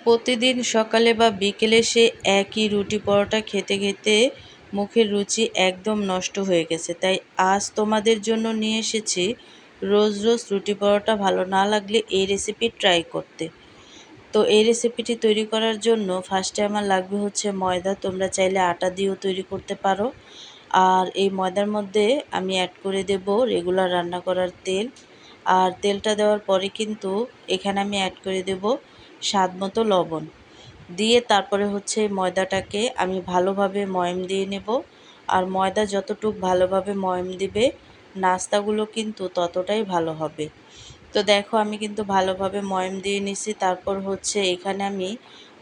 প্রতিদিন সকালে বা বিকেলে সে একই রুটি পরোটা খেতে খেতে মুখের রুচি একদম নষ্ট হয়ে গেছে। তাই আজ তোমাদের জন্য নিয়ে এসেছি রোজ রোজ রুটি পরোটা ভালো না লাগলে এই রেসিপি ট্রাই করতে। তো এই রেসিপিটি তৈরি করার জন্য ফার্স্টে আমার লাগবে হচ্ছে ময়দা। তোমরা চাইলে আটা দিয়েও তৈরি করতে পারো। আর এই ময়দার মধ্যে আমি অ্যাড করে দেব রেগুলার রান্না করার তেল। আর তেলটা দেওয়ার পরে কিন্তু এখানে আমি অ্যাড করে দেব স্বাদ মতো লবণ দিয়ে তারপরে হচ্ছে ময়দাটাকে আমি ভালোভাবে ময়ম দিয়ে নেব। আর ময়দা যতটুক ভালোভাবে ময়ম দিবে নাস্তাগুলো কিন্তু ততটাই ভালো হবে। তো দেখো আমি কিন্তু ভালোভাবে ময়ম দিয়ে নিছি। তারপর হচ্ছে এখানে আমি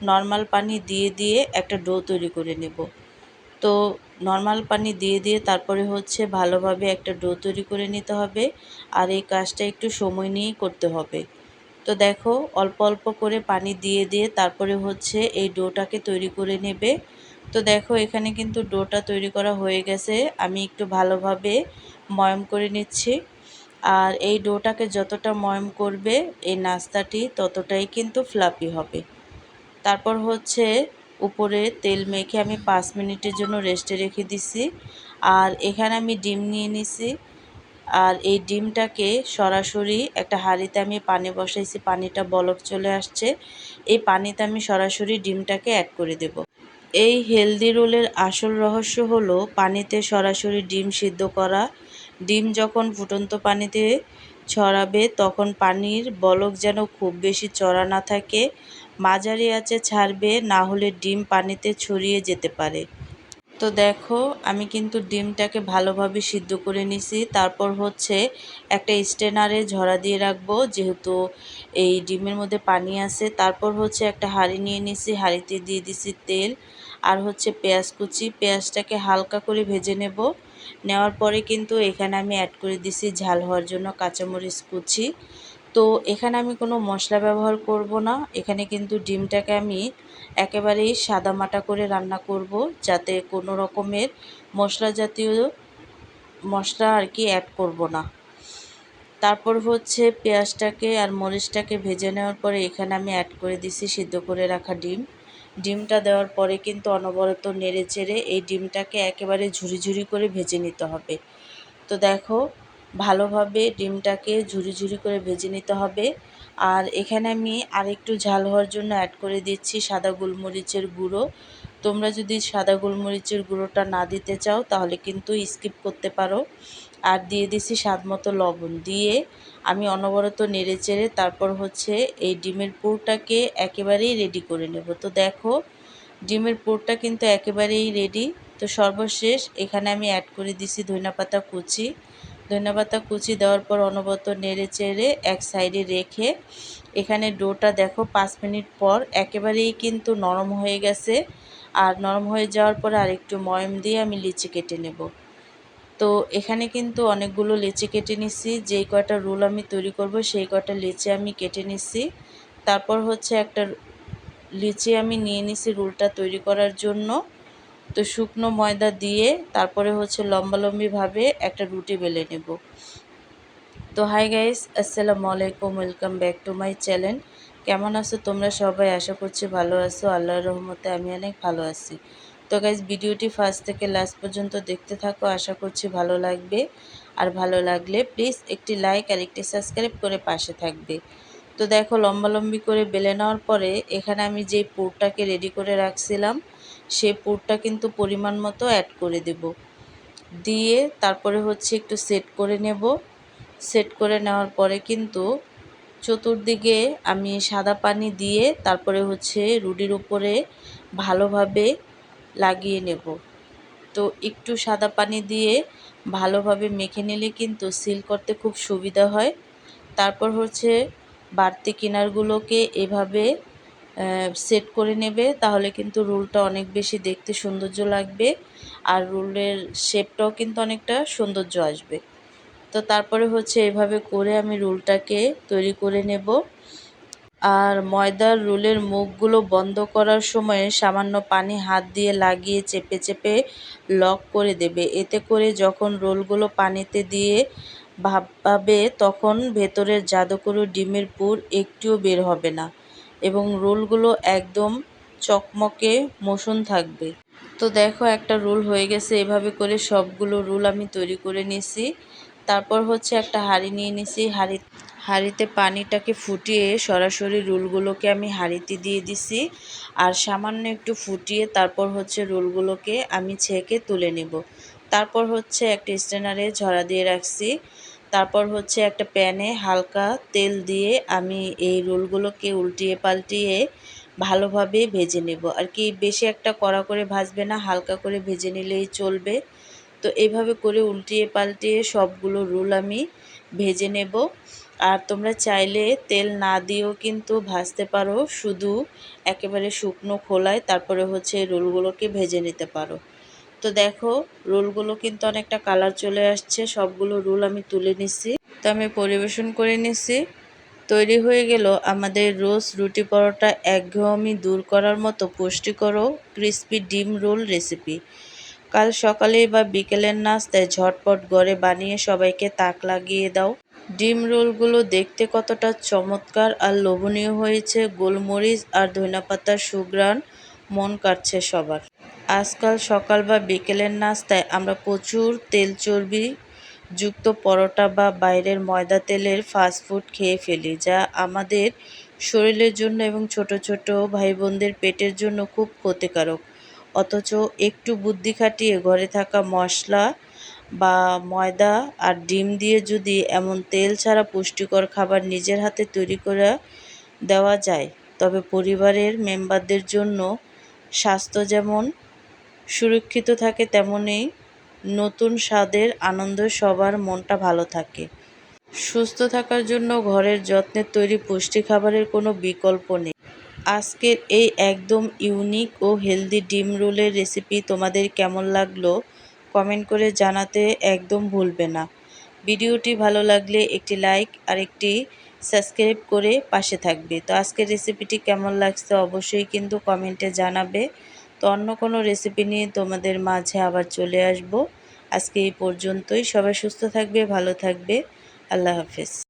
নর্মাল পানি দিয়ে দিয়ে একটা ডো তৈরি করে নেব। তো নর্মাল পানি দিয়ে দিয়ে তারপরে হচ্ছে ভালোভাবে একটা ডো তৈরি করে নিতে হবে। আর এই কাজটা একটু সময় নিয়েই করতে হবে। তো দেখো অল্প অল্প করে পানি দিয়ে দিয়ে তারপরে হচ্ছে এই ডোটাকে তৈরি করে নেবে। তো দেখো এখানে কিন্তু ডোটা তৈরি করা হয়ে গেছে। আমি একটু ভালোভাবে ময়ম করে নিচ্ছি। আর এই ডোটাকে যতটা ময়ম করবে এই নাস্তাটি ততটাই কিন্তু ফ্লাফি হবে। তারপর হচ্ছে উপরে তেল মেখে আমি 5 মিনিটের জন্য রেস্টে রেখে দিছি। আর এখানে আমি ডিম নিয়ে নিছি। আর এই ডিমটাকে সরাসরি একটা হাঁড়িতে আমি পানি বসাইছি, পানিটা বলক চলে আসছে। এই পানিতে আমি সরাসরি ডিমটাকে অ্যাড করে দেব। এই হেলদি রোলের আসল রহস্য হলো পানিতে সরাসরি ডিম সিদ্ধ করা। ডিম যখন ফুটন্ত পানিতে ছড়াবে তখন পানির বলক যেন খুব বেশি চড়া না থাকে, মাঝারি আঁচে ছাড়বে, না হলে ডিম পানিতে ছড়িয়ে যেতে পারে। তো দেখো আমি কিন্তু ডিমটাকে ভালোভাবে সিদ্ধ করে নিছি। তারপর হচ্ছে একটা স্ট্রেনারে ঝরা দিয়ে রাখবো, যেহেতু এই ডিমের মধ্যে পানি আছে। তারপর হচ্ছে একটা হাঁড়ি নিয়ে নিছি, হাঁড়িতে দিয়ে দিছি তেল আর হচ্ছে পেঁয়াজ কুচি। পেঁয়াজটাকে হালকা করে ভেজে নেব। নেওয়ার পরে কিন্তু এখানে আমি অ্যাড করে দিছি ঝাল হওয়ার জন্য কাঁচামরিচ কুচি। তো এখানে আমি কোনো মশলা ব্যবহার করব না। এখানে কিন্তু ডিমটাকে আমি একেবারেই সাদামাটা করে রান্না করব, যাতে কোনো রকমের মশলা জাতীয় মশলা আর কি অ্যাড করব না। তারপর হচ্ছে পেঁয়াজটাকে আর মরিচটাকে ভেজে নেওয়ার পরে এখানে আমি অ্যাড করে দিছি সিদ্ধ করে রাখা ডিম। ডিমটা দেওয়ার পরে কিন্তু অনবরত নেড়ে চেড়ে এই ডিমটাকে একেবারে ঝুরি ঝুরি করে ভেজে নিতে হবে। তো দেখো ভালোভাবে ডিমটাকে ঝুরি ঝুরি করে ভেজে নিতে হবে। আর এখানে আমি আরেকটু ঝাল হওয়ার জন্য অ্যাড করে দিচ্ছি সাদা গোলমরিচের গুঁড়ো। তোমরা যদি সাদা গোলমরিচের গুঁড়োটা না দিতে চাও তাহলে কিন্তু স্কিপ করতে পারো। আর দিয়ে দিছি স্বাদ মতো লবণ দিয়ে আমি অনবরত নেড়ে চেড়ে তারপর হচ্ছে এই ডিমের পুরটাকে একেবারেই রেডি করে নেব। তো দেখো ডিমের পুরটা কিন্তু একেবারেই রেডি। তো সর্বশেষ এখানে আমি অ্যাড করে দিছি ধনেপাতা কুচি। ধনেপাতা কুচি দেওয়ার পর অনবরত নেড়ে চেড়ে এক সাইডে রেখে এখানে ডোটা দেখো 5 মিনিট পর একেবারেই কিন্তু নরম হয়ে গেছে। আর নরম হয়ে যাওয়ার পর আরেকটু ময়ম দিয়ে আমি লিচি কেটে নেব। তো এখানে কিন্তু অনেকগুলো লিচি কেটে নিচ্ছি। যেই কয়টা রোল আমি তৈরি করব সেই কয়টা লিচি আমি কেটে নিচ্ছি। তারপর হচ্ছে একটা লিচি আমি নিয়ে নিছি রোলটা তৈরি করার জন্য। তো শুকনো ময়দা দিয়ে তারপরে হচ্ছে লম্বালম্বিভাবে একটা রুটি বেলে নেব। তো হাই গাইস, আসসালামু আলাইকুম, welcome back to my channel. কেমন আছো তোমরা সবাই? আশা করছি ভালো আছো। আল্লাহর রহমতে আমি অনেক ভালো আছি। তো গাইস ভিডিওটি ফার্স্ট থেকে লাস্ট পর্যন্ত দেখতে থাকো, আশা করছি ভালো লাগবে। আর ভালো লাগলে প্লিজ একটি লাইক আর একটি সাবস্ক্রাইব করে পাশে থাকবে। তো দেখো লম্বালম্বি করে বেলে নেওয়ার পরে এখানে আমি যে পুরটাকে রেডি করে রাখছিলাম সেই পুরটা কিন্তু পরিমাণ মতো অ্যাড করে দেব। দিয়ে তারপরে হচ্ছে একটু সেট করে নেব। সেট করে নেওয়ার পরে কিন্তু চতুর্দিকে আমি সাদা পানি দিয়ে তারপরে হচ্ছে রুটির উপরে ভালোভাবে লাগিয়ে নেব। তো একটু সাদা পানি দিয়ে ভালোভাবে মেখে নিলে কিন্তু সিল করতে খুব সুবিধা হয়। তারপর হচ্ছে বাড়তি কিনারগুলোকে এভাবে সেট করে নেবে, তাহলে কিন্তু রোলটা অনেক বেশি দেখতে সৌন্দর্য লাগবে। আর রোলের শেপটাও কিন্তু অনেকটা সৌন্দর্য আসবে। তো তারপরে হচ্ছে এভাবে করে আমি রোলটাকে তৈরি করে নেব। আর ময়দার রোলের মুখগুলো বন্ধ করার সময় সামান্য পানি হাত দিয়ে লাগিয়ে চেপে চেপে লক করে দেবে। এতে করে যখন রোলগুলো পানিতে দিয়ে ভাপাবে তখন ভেতরের জাদুকরি ডিমের পুর একটুও বের হবে না। এবং রোলগুলো একদম চকমকে মসৃণ থাকবে। তো দেখো একটা রোল হয়ে গেছে। এভাবে করে সবগুলো রোল আমি তৈরি করে নিছি। তারপর হচ্ছে একটা হাঁড়ি নিয়ে নিছি। হাঁড়িতে পানিটাকে ফুটিয়ে সরাসরি রোলগুলোকে আমি হাঁড়িতে দিয়ে দিছি। আর সামান্য একটু ফুটিয়ে তারপর হচ্ছে রোলগুলোকে আমি ছেঁকে তুলে নেব। তারপর হচ্ছে একটা স্ট্রেনারে ঝরা দিয়ে রাখছি। তারপর হচ্ছে একটা প্যানে হালকা তেল দিয়ে আমি এই রোলগুলোকে উল্টিয়ে পাল্টিয়ে ভালোভাবে ভেজে নেব। আর কি বেশি একটা কড়া করে ভাজবে না, হালকা করে ভেজে নিলেই চলবে। তো এইভাবে করে উল্টিয়ে পাল্টিয়ে সবগুলো রোল আমি ভেজে নেব। আর তোমরা চাইলে তেল না দিয়েও কিন্তু ভাজতে পারো, শুধু একেবারে শুকনো খোলায় তারপরে হচ্ছে রোলগুলোকে ভেজে নিতে পারো। তো দেখো রোলগুলো কিন্তু অনেকটা কালার চলে আসছে। সবগুলো রোল আমি তুলে নিছি। তো আমি পরিবেশন করে নিছি। তৈরি হয়ে গেল আমাদের রোজ রুটি পরোটা একঘেয়েমি দূর করার মতো পুষ্টিকর ও ক্রিস্পি ডিম রোল রেসিপি। কাল সকালে বা বিকেলের নাস্তায় ঝটপট ঘরে বানিয়ে সবাইকে তাক লাগিয়ে দাও। ডিম রোলগুলো দেখতে কতটা চমৎকার আর লোভনীয় হয়েছে, গোলমরিচ আর ধনেপাতার সুঘ্রাণ মন কাড়ছে সবার। আজকাল সকাল বা বিকেলের নাস্তায় আমরা প্রচুর তেল চর্বি যুক্ত পরোটা বা বাইরের ময়দা তেলের ফাস্টফুড খেয়ে ফেলি, যা আমাদের শরীরের জন্য এবং ছোট ছোট ভাই বোনদের পেটের জন্য খুব ক্ষতিকারক। অথচ একটু বুদ্ধি খাটিয়ে ঘরে থাকা মশলা বা ময়দা আর ডিম দিয়ে যদি এমন তেল ছাড়া পুষ্টিকর খাবার নিজের হাতে তৈরি করে দেওয়া যায়, তবে পরিবারের মেম্বারদের জন্য স্বাস্থ্য যেমন সুরক্ষিত থাকে, তেমনি নতুন স্বাদের আনন্দ সবার মনটা ভালো থাকে। সুস্থ থাকার জন্য ঘরের যত্নের তৈরি পুষ্টি খাবারের কোনো বিকল্প নেই। আজকের এই একদম ইউনিক ও হেলদি ডিম রোলের রেসিপি তোমাদের কেমন লাগলো কমেন্ট করে জানাতে একদম ভুলবে না। ভিডিওটি ভালো লাগলে একটি লাইক আর একটি সাবস্ক্রাইব করে পাশে থাকবে। তো আজকের রেসিপিটি কেমন লাগছে অবশ্যই কিন্তু কমেন্টে জানাবে। তো অন্য কোনো রেসিপি নিয়ে তোমাদের মাঝে আবার চলে আসব। আজকে এই পর্যন্তই। সবাই সুস্থ থাকবে, ভালো থাকবে। আল্লাহ হাফেজ।